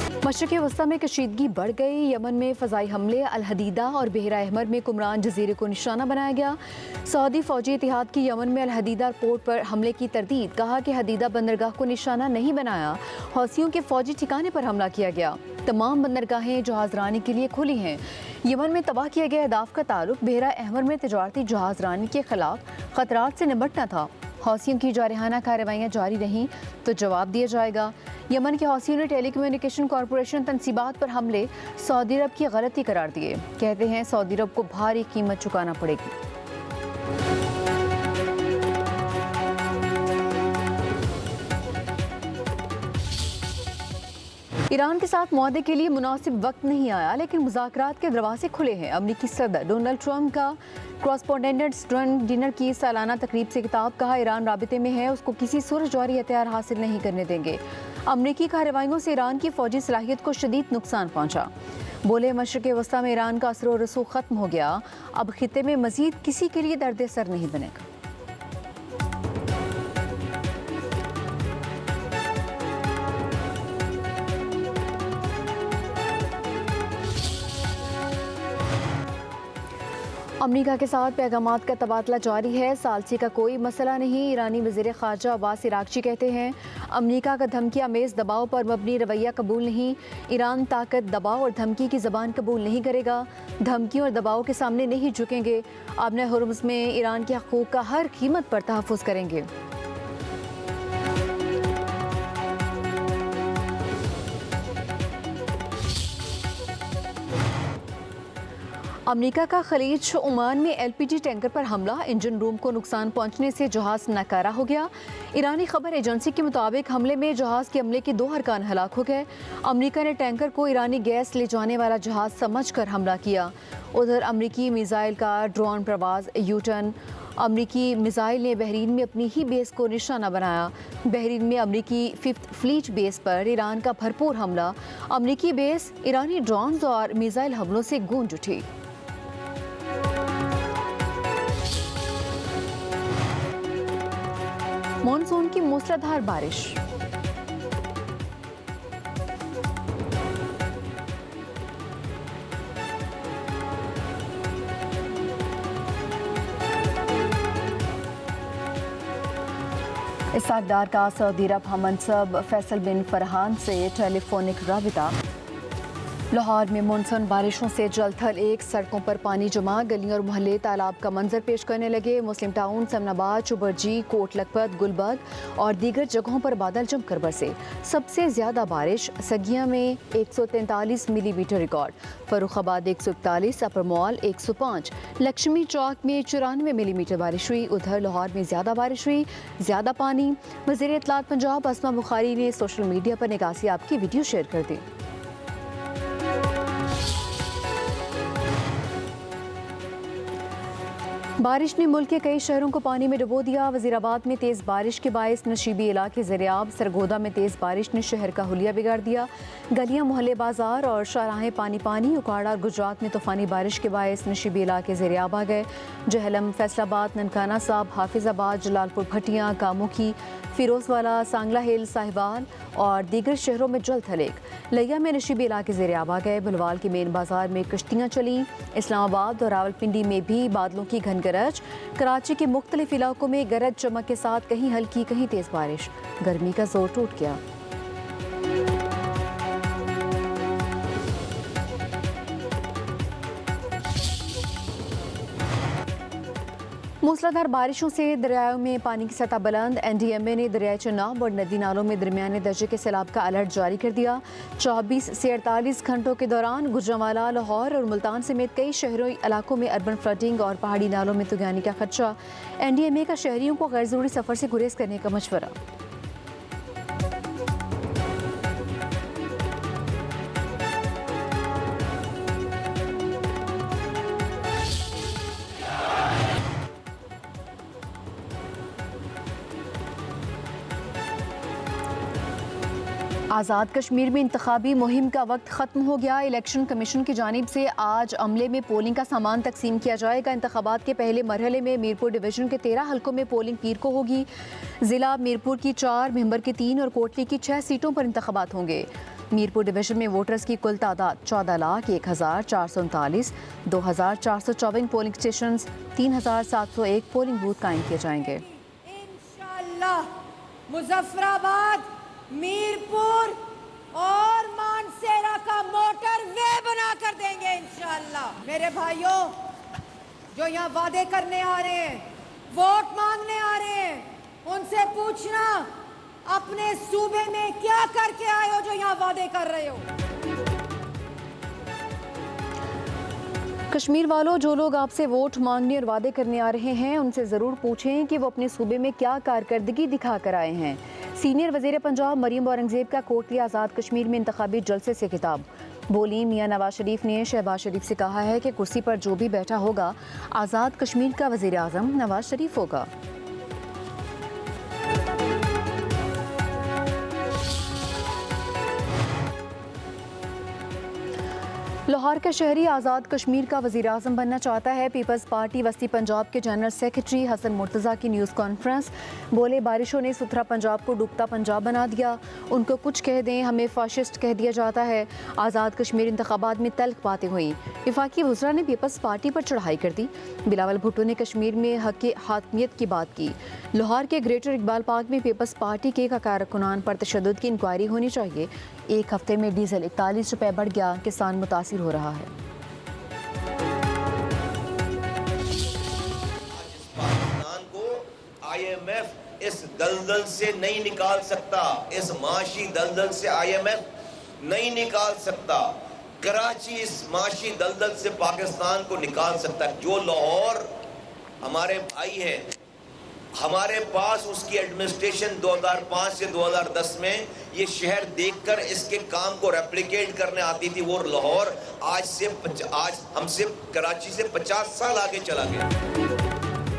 मशरक़ वस्ता में कशीदगी बढ़ गई। यमन में फ़ज़ाई हमले, अल हदीदा और बहरा अहमर में कुमरान जजीरे को निशाना बनाया गया। सऊदी फ़ौजी इतिहाद की यमन में अल हदीदा पोर्ट पर हमले की तरदीद, कहा कि हदीदा बंदरगाह को निशाना नहीं बनाया, हौसियों के फ़ौजी ठिकाने पर हमला किया गया। तमाम बंदरगाहें जहाज़रानी के लिए खुली हैं। यमन में तबाह किए गए अहदाफ का ताल्लुक बहरा अहमर में तजारती जहाज़रानी के खिलाफ ख़तरात से निपटना था। हौसियों की जारहाना कार्रवाइयाँ जारी रहीं तो जवाब दिया जाएगा। यमन के हौसियों ने टेली कम्युनिकेशन कॉरपोरेशन तनसीबात पर हमले सऊदी अरब की गलती करार दिए। कहते हैं सऊदी अरब को भारी कीमत चुकाना पड़ेगी। ईरान के साथ मुआहदे के लिए मुनासिब वक्त नहीं आया, लेकिन मुज़ाकरात के दरवाजे खुले हैं। अमरीकी सदर डोनाल्ड ट्रंप का कॉरस्पॉन्डेंट्स डिनर की सालाना तकरीब से खिताब, कहा ईरान राबिते में है, उसको किसी सूरज जारी हथियार हासिल नहीं करने देंगे। अमरीकी कार्रवाइयों से ईरान की फौजी सलाहियत को शदीद नुकसान पहुंचा। बोले मशरक़ वस्ता में ईरान का असर रसूख खत्म हो गया, अब खित्ते में मजीद किसी के लिए दर्द सर नहीं बनेगा। अमरीका के साथ पैगामात का तबादला जारी है, सालसी का कोई मसला नहीं। ईरानी वज़ीर ख़ारजा अब्बास इराक़ची कहते हैं अमरीका का धमकी आमेज़ दबाव पर मबनी रवैया कबूल नहीं। ईरान ताकत, दबाव और धमकी की ज़बान कबूल नहीं करेगा, धमकियों और दबाव के सामने नहीं झुकेंगे। आबने हुर्मुज़ में ईरान के हक़ूक़ का हर कीमत पर तहफ़्फ़ुज़ करेंगे। अमरीका का खलीज ओमान में एलपीजी टैंकर पर हमला, इंजन रूम को नुकसान पहुंचने से जहाज नाकारा हो गया। ईरानी खबर एजेंसी के मुताबिक हमले में जहाज के अमले के 2 अरकान हलाक हो गए। अमरीका ने टैंकर को ईरानी गैस ले जाने वाला जहाज समझकर हमला किया। उधर अमरीकी मिसाइल का ड्रोन प्रवाज यूटर्न, अमरीकी मिसाइल ने बहरीन में अपनी ही बेस को निशाना बनाया। बहरीन में अमरीकी 5th फ्लीट बेस पर ईरान का भरपूर हमला, अमरीकी बेस ईरानी ड्रोन्स और मिसाइल हमलों से गूंज उठी। मॉनसून की मूसलाधार बारिश। इसाकदार का सऊदी अरब हममनसब फैसल बिन फरहान से टेलीफोनिक राबिता। लाहौर में मानसून बारिशों से जल थल एक, सड़कों पर पानी जमा, गलियों और मोहल्ले तालाब का मंजर पेश करने लगे। मुस्लिम टाउन, समनाबाद, चुबरजी, कोट लखपत, गुलबर्ग और दीगर जगहों पर बादल जमकर बरसे। सबसे ज़्यादा बारिश सगिया में 143 मिलीमीटर रिकॉर्ड, फर्रुखाबाद 141, अपर मॉल 105, लक्ष्मी चौक में 94 मिलीमीटर बारिश हुई। उधर लाहौर में ज़्यादा बारिश हुई, ज़्यादा पानी। वज़ीर इत्तलात पंजाब अस्मा बुखारी ने सोशल मीडिया पर निकासी आपकी वीडियो शेयर कर दी। बारिश ने मुल्क के कई शहरों को पानी में डुबो दिया। वज़ीराबाद में तेज़ बारिश के बायस नशीबी इलाके ज़रियाब, सरगोदा में तेज़ बारिश ने शहर का हुलिया बिगाड़ दिया। गलियां, मोहल्ले, बाजार और शाहराहें पानी पानी। उकाड़ा और गुजरात में तूफ़ानी बारिश के बायस नशीबी इलाके ज़रियाब आ गए। जहलम, फैसलाबाद, ननकाना साहब, हाफिज़ाबाद, जलालपुर भटियाँ, कामुखी, फिरोजवाला, सांगला हिल, साहिवाल और दीगर शहरों में जल थलेक। लिया में नशीबी इलाके ज़रियाब आ गए। बुलवाल के मेन बाजार में कश्तियाँ चलीं। इस्लामाबाद और रावलपिंडी में भी बादलों की घन गरज। कराची के मुख्तलिफ इलाकों में गरज चमक के साथ कहीं हल्की कहीं तेज़ बारिश। गर्मी का जोर टूट गया। मूसलाधार बारिशों से दरियाओं में पानी की सतह बुलंद। एनडीएमए ने दरियाई चनाब और नदी नालों में दरमियाने दर्जे के सैलाब का अलर्ट जारी कर दिया। 24 से 48 घंटों के दौरान गुजरांवाला, लाहौर और मुल्तान समेत कई शहरी इलाकों में अर्बन फ्लडिंग और पहाड़ी नालों में तुगानी का खदशा। एनडीएमए का शहरियों को गैर ज़रूरी सफ़र से गुरेज करने का मशवरा। आज़ाद कश्मीर में इंतखाबी मुहिम का वक्त ख़त्म हो गया। इलेक्शन कमीशन की जानिब से आज अमले में पोलिंग का सामान तकसीम किया जाएगा। इंतखाबात के पहले मरहले में मीरपुर डिवीज़न के 13 हलकों में पोलिंग पीर को होगी। ज़िला मीरपुर की 4, मेंबर की 3 और कोटली की 6 सीटों पर इंतखाबात होंगे। मीरपुर डिवीजन में वोटर्स की कुल तादाद 14,01,439, 2,454 पोलिंग स्टेशन, 3,701 पोलिंग बूथ कायम किए जाएंगे। इंशाअल्लाह मुजफ्फराबाद, मीरपुर और मानसेरा का मोटर वे बना कर देंगे इंशाअल्लाह। मेरे भाइयों, जो यहाँ वादे करने आ रहे हैं, वोट मांगने आ रहे हैं, उनसे पूछना अपने सूबे में क्या करके आए हो जो यहाँ वादे कर रहे हो। कश्मीर वालों, जो लोग आपसे वोट मांगने और वादे करने आ रहे हैं, उनसे ज़रूर पूछें कि वो अपने सूबे में क्या कारकर्दगी दिखा कर आए हैं। सीनियर वज़ीर पंजाब मरीम औरंगज़ेब का कोटली आज़ाद कश्मीर में इंतखाबी जलसे से खिताब। बोली मियां नवाज शरीफ ने शहबाज शरीफ से कहा है कि कुर्सी पर जो भी बैठा होगा, आज़ाद कश्मीर का वज़ीर आज़म नवाज शरीफ होगा। लाहौर का शहरी आज़ाद कश्मीर का वज़ीर आज़म बनना चाहता है। पीपल्स पार्टी वस्ती पंजाब के जनरल सेक्रेटरी हसन मुर्तज़ा की न्यूज़ कॉन्फ्रेंस। बोले, बारिशों ने सुथरा पंजाब को डूबता पंजाब बना दिया। उनको कुछ कह दें, हमें फाशिस्ट कह दिया जाता है। आज़ाद कश्मीर इंतखाबात में तल्ख बातें हुई। वफाकी वज़रा ने पीपल्स पार्टी पर चढ़ाई कर दी। बिलावल भुट्टो ने कश्मीर में हक़ हाकमियत की बात की। लाहौर के ग्रेटर इकबाल पार्क में पीपल्स पार्टी के कारकुनान पर तशद्दुद की इंक्वायरी होनी चाहिए। एक हफ्ते में डीजल 41 रुपये बढ़ गया, किसान मुतासिर हो रहा है। पाकिस्तान को IMF इस दलदल से नहीं निकाल सकता, इस माशी दलदल से IMF नहीं निकाल सकता। कराची इस माशी दलदल से पाकिस्तान को निकाल सकता है। जो लाहौर हमारे भाई हैं, हमारे पास उसकी एडमिनिस्ट्रेशन 2005 से 2010 में ये शहर देखकर इसके काम को रेप्लिकेट करने आती थी। वो लाहौर आज हमसे कराची से 50 साल आगे चला गया।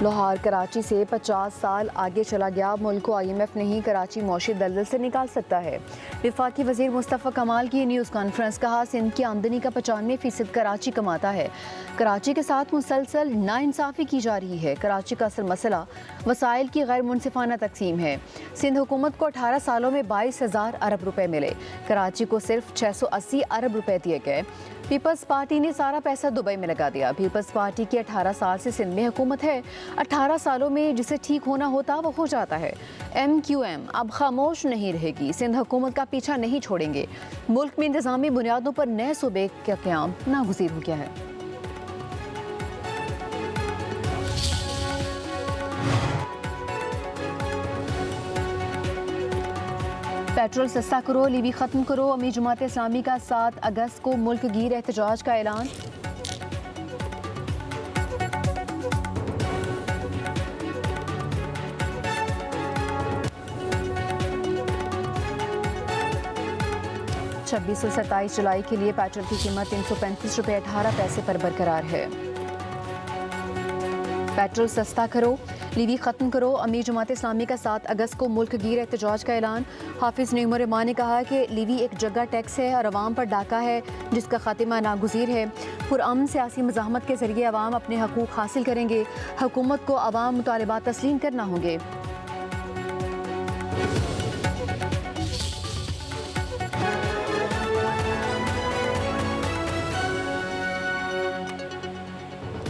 लाहौर कराची से 50 साल आगे चला गया। मुल्क को IMF नहीं, कराची मौशी दलदल से निकाल सकता है। वफाकी वज़ीर मुस्तफ़ा कमाल की न्यूज़ कॉन्फ्रेंस। कहा, सिंध की आमदनी का 95% कराची कमाता है। कराची के साथ मुसलसल नाइंसाफ़ी की जा रही है। कराची का असल मसला वसाइल की गैर मुनसिफाना तकसीम है। सिंध हुकूमत को 18 सालों में 22,000 अरब रुपए मिले। कराची को सिर्फ 680 अरब रुपए दिए गए। पीपल्स पार्टी ने सारा पैसा दुबई में लगा दिया। पीपल्स पार्टी की 18 साल से सिंध में हुकूमत है। 18 सालों में जिसे ठीक होना होता वो हो जाता है। MQM अब खामोश नहीं रहेगी। सिंध हुकूमत का पीछा नहीं छोड़ेंगे। मुल्क में इंतजामी बुनियादों पर नए सूबे का क़याम नागुज़ीर हो गया है। पेट्रोल सस्ता करो, लीवी ख़त्म करो। अमीर जमात इस्लामी का 7 अगस्त को मुल्क गिर एहतजाज का ऐलान। छब्बीस और 27 जुलाई के लिए पेट्रोल की कीमत 335 रुपये 18 पैसे पर बरकरार है। पेट्रोल सस्ता करो, लीवी ख़त्म करो। अमीर जमात इस्लामी का 7 अगस्त को मुल्क गिर एहतजाज का ऐलान। हाफिज़ नईम रहमान ने कहा कि लीवी एक जगह टैक्स है और अवाम पर डाका है जिसका खात्मा नागुज़ीर है। पुरअमन सियासी मज़ाहमत के ज़रिए अवाम अपने हकूक़ हासिल करेंगे। हुकूमत को अवाम मुतालबात तस्लीम करना होंगे।